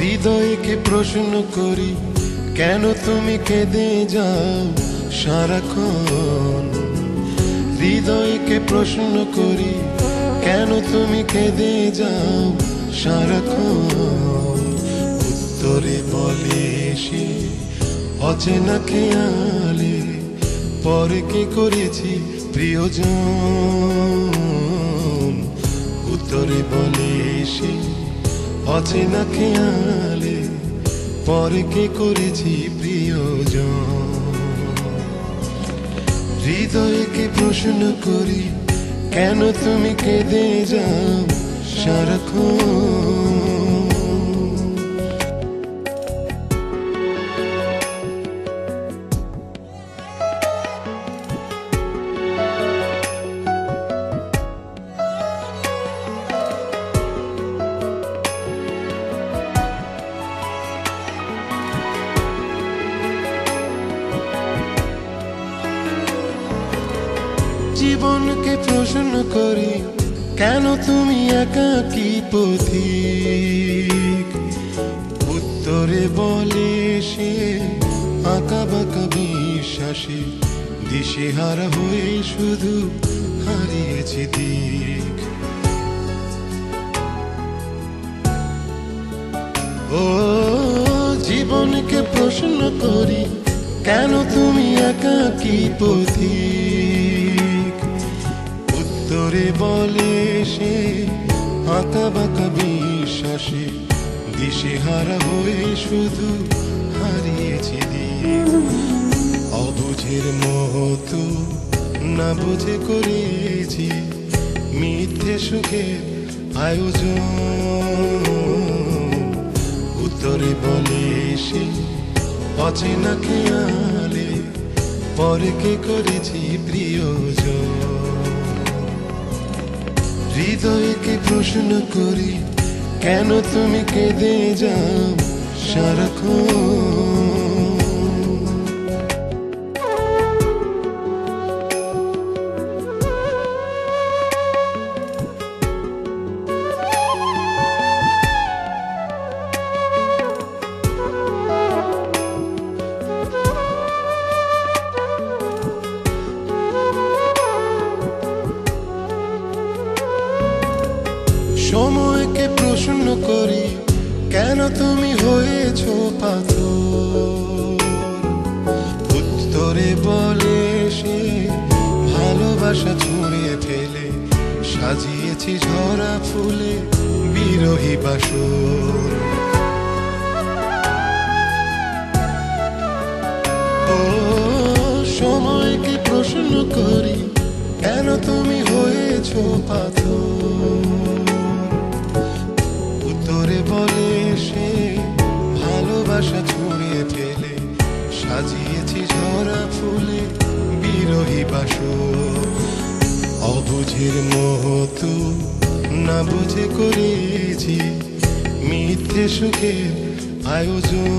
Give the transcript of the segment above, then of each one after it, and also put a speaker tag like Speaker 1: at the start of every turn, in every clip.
Speaker 1: হৃদয়কে প্রশ্ন করি, কেন তুমি কেঁদে যাও সারাক্ষণ। হৃদয়কে প্রশ্ন করি, কেন তুমি কেঁদে যাও সারাক্ষণ। উত্তরে বলে সে অচেনা খেয়ালে, পরে কি করেছি প্রিয়জন। উত্তরে বলে সে অচেনা খেয়ালে, পরে কি করেছি প্রিয়জন। হৃদয়কে প্রশ্ন করি, কেন তুমি কেঁদে যাও সারাক্ষণ। জীবনকে প্রশ্ন করি, কেন তুমি একাকী পথিক। উত্তরে বলে সে আঁকা বাঁকা বিশ্বাসে, দিশেহারা হয়ে শুধু হারিয়েছি দিক। ও জীবনকে প্রশ্ন করি, কেন তুমি একাকী পথিক। উত্তরে বলে সে আঁকা বাঁকা বিশ্বাসে, দিশেহারা হয়ে শুধু হারিয়েছি দিক। অবুঝের মতো না বুঝে করেছি মিথ্যে সুখের আয়োজন। উত্তরে বলে সে অচেনা খেয়ালে, পরে কে করেছি প্রিয়জন। হৃদয়কে প্রশ্ন করি, কেন তুমি কেঁদে যাও সারাক্ষণ। সময়কে প্রশ্ন করি, কেন তুমি হয়েছো পাথর। উত্তরে বলে সে ভালোবাসা ছুঁড়ে ফেলে, সাজিয়েছি ঝরা ফুলে বিরহী বাসর। ও সময়কে প্রশ্ন করি, কেন তুমি হয়েছো পাথর। উত্তরে বলে সে ভালোবাসা ছুঁড়ে ফেলে, সাজিয়েছি ঝরা ফুলে বিরহী বাসর। অবুঝের মতো না বুঝে করেছি মিথ্যে সুখের আয়োজন।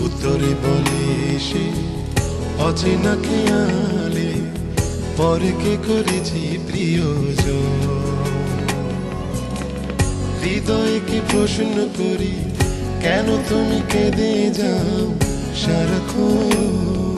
Speaker 1: উত্তরে বলে সে অচেনা খেয়ালে, পরে কে করেছি প্রিয়জন। হৃদয়কে প্রশ্ন করি, কেন তুমি কেঁদে যাও সারাক্ষণ।